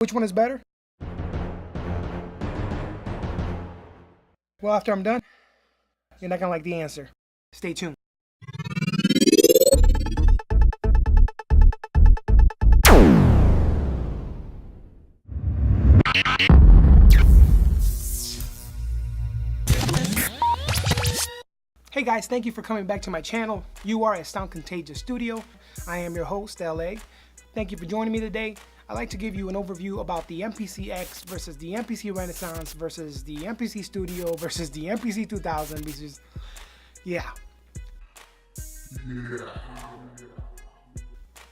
Which one is better? Well, after I'm done, you're not gonna like the answer. Stay tuned. Hey guys, thank you for coming back to my channel. You are at Sound Contagious Studio. I am your host, LA. Thank you for joining me today. I'd like to give you an overview about the MPC X versus the MPC Renaissance versus the MPC Studio versus the MPC 2000 because, yeah.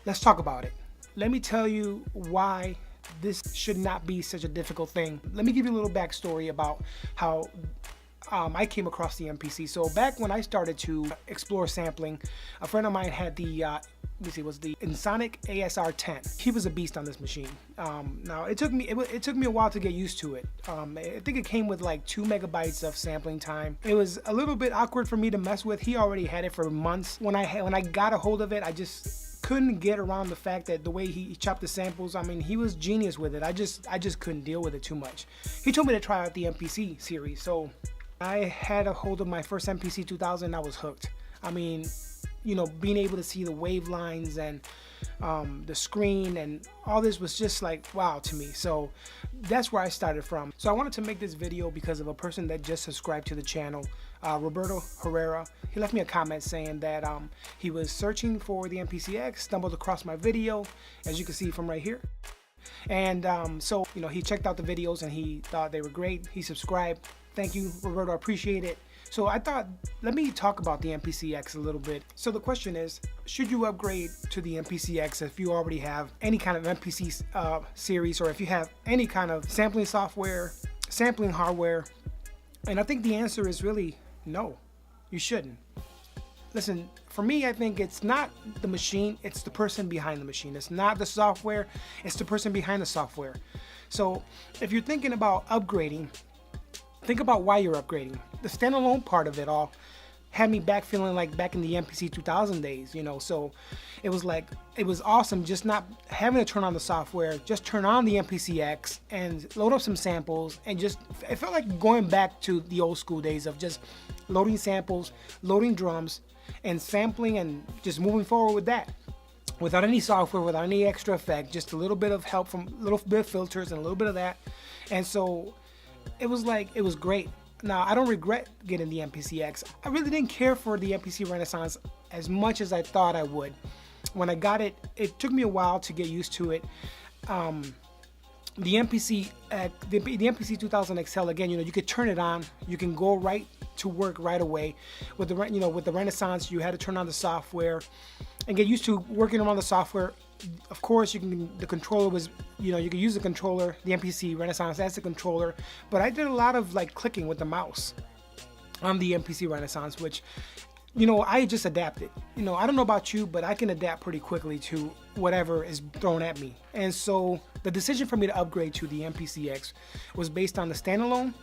Let's talk about it. Let me tell you why this should not be such a difficult thing. Let me give you a little backstory about how I came across the MPC. So back when I started to explore sampling, a friend of mine had the was the Insonic ASR 10. He was a beast on this machine. Now it took me a while to get used to it. I think it came with like 2 megabytes of sampling time. It was a little bit awkward for me to mess with. He already had it for months. When I got a hold of it, I just couldn't get around the fact that the way he chopped the samples. I mean, he was genius with it. I just couldn't deal with it too much. He told me to try out the MPC series, so I had a hold of my first MPC 2000 and I was hooked. I mean, you know, being able to see the wave lines and the screen and all this was just like wow to me. So that's where I started from. So I wanted to make this video because of a person that just subscribed to the channel, Roberto Herrera. He left me a comment saying that he was searching for the MPC X, stumbled across my video, as you can see from right here. And so, you know, he checked out the videos and he thought they were great. He subscribed. Thank you, Roberto, I appreciate it. So I thought, let me talk about the MPC X a little bit. So the question is, should you upgrade to the MPC X if you already have any kind of MPC series, or if you have any kind of sampling software, sampling hardware? And I think the answer is really no, you shouldn't. Listen, for me, I think it's not the machine, it's the person behind the machine. It's not the software, it's the person behind the software. So if you're thinking about upgrading, think about why you're upgrading. The standalone part of it all had me back feeling like back in the MPC 2000 days, you know, so it was like, it was awesome just not having to turn on the software, just turn on the MPC X and load up some samples and just, it felt like going back to the old school days of just loading samples, loading drums and sampling and just moving forward with that. Without any software, without any extra effect, just a little bit of help from a little bit of filters and a little bit of that. And so it was like, it was great. Now, I don't regret getting the MPC X. I really didn't care for the MPC Renaissance as much as I thought I would. When I got it, it took me a while to get used to it. The MPC 2000 XL, again, you know, you could turn it on, you can go right to work right away. With the, you know, with the Renaissance, you had to turn on the software and get used to working around the software. Of course, the controller was, you know, you could use the controller, the MPC Renaissance as the controller, but I did a lot of like clicking with the mouse on the MPC Renaissance, which, you know, I just adapted. You know, I don't know about you, but I can adapt pretty quickly to whatever is thrown at me. And so the decision for me to upgrade to the MPC X was based on the standalone,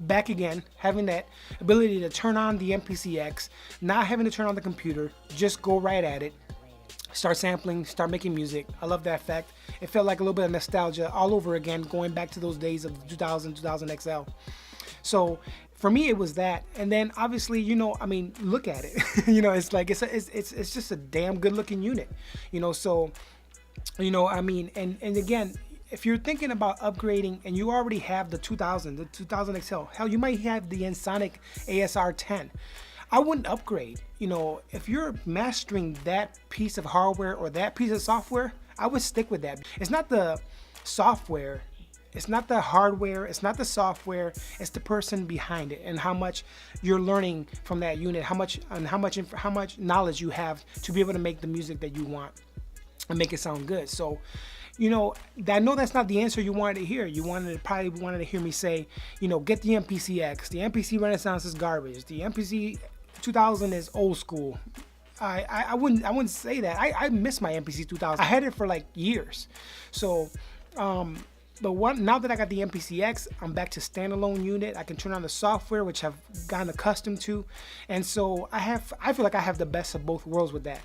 back again, having that ability to turn on the MPC X, not having to turn on the computer, just go right at it. Start sampling, start making music. I love that fact. It felt like a little bit of nostalgia all over again, going back to those days of 2000 XL. So for me, it was that. And then obviously, you know, I mean, look at it. You know, it's like, it's just a damn good looking unit, you know. So, you know, I mean, and again, if you're thinking about upgrading and you already have the 2000 XL, hell, you might have the Insonic ASR 10. I wouldn't upgrade. You know, if you're mastering that piece of hardware or that piece of software, I would stick with that. It's not the software, it's not the hardware, it's not the software, it's the person behind it and how much you're learning from that unit, how much knowledge you have to be able to make the music that you want and make it sound good. So, you know, I know that's not the answer you wanted to hear. You probably wanted to hear me say, you know, get the MPC X. The MPC Renaissance is garbage. The MPC 2000 is old school. I wouldn't say that. I miss my MPC 2000. I had it for like years. So, but now that I got the MPC X, I'm back to standalone unit. I can turn on the software, which I've gotten accustomed to, and so I feel like I have the best of both worlds with that.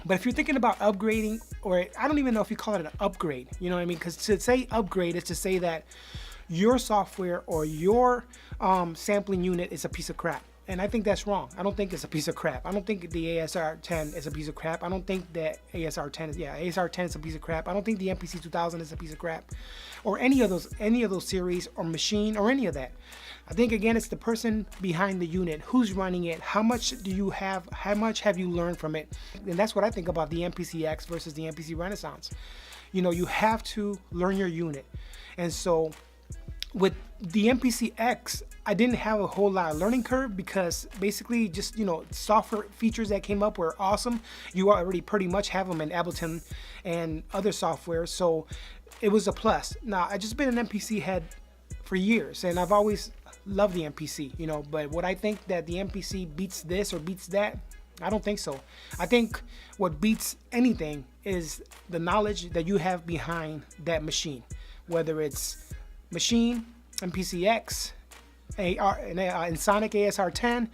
But if you're thinking about upgrading, or I don't even know if you call it an upgrade, you know what I mean? Because to say upgrade is to say that your software or your sampling unit is a piece of crap. And I think that's wrong. I don't think it's a piece of crap. I don't think the ASR10 is a piece of crap. I don't think that ASR10 is, ASR10 is a piece of crap. I don't think the MPC 2000 is a piece of crap, or any of those series or machine or any of that. I think, again, it's the person behind the unit, who's running it, how much do you have, how much have you learned from it. And that's what I think about the MPC X versus the MPC Renaissance. You know, you have to learn your unit. And so with the MPC X, I didn't have a whole lot of learning curve, because basically just, you know, software features that came up were awesome. You already pretty much have them in Ableton and other software, so it was a plus. Now, I just been an MPC head for years, and I've always loved the MPC, you know, but would I think that the MPC beats this or beats that? I don't think so. I think what beats anything is the knowledge that you have behind that machine, whether it's machine, MPC X, and Sonic ASR10,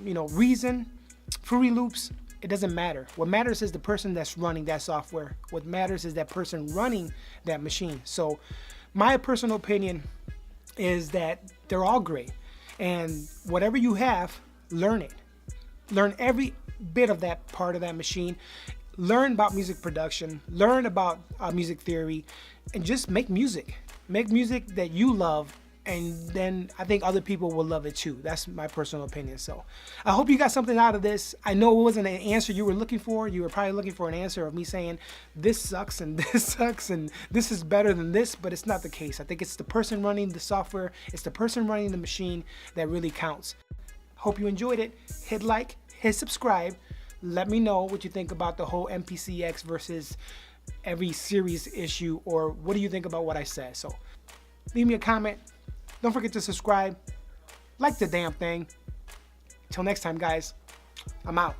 you know, Reason, Fruity Loops. It doesn't matter. What matters is the person that's running that software. What matters is that person running that machine. So my personal opinion is that they're all great, and whatever you have, learn it. Learn every bit of that part of that machine. Learn about music production, learn about music theory, and just make music. Make music that you love, and then I think other people will love it too. That's my personal opinion. So I hope you got something out of this. I know it wasn't an answer you were looking for. You were probably looking for an answer of me saying this sucks and this sucks and this is better than this, but it's not the case. I think it's the person running the software, it's the person running the machine that really counts. Hope you enjoyed it. Hit like, hit subscribe. Let me know what you think about the whole MPC X versus every series issue, or what do you think about what I said. So leave me a comment. Don't forget to subscribe. Like the damn thing. Till next time, guys. I'm out.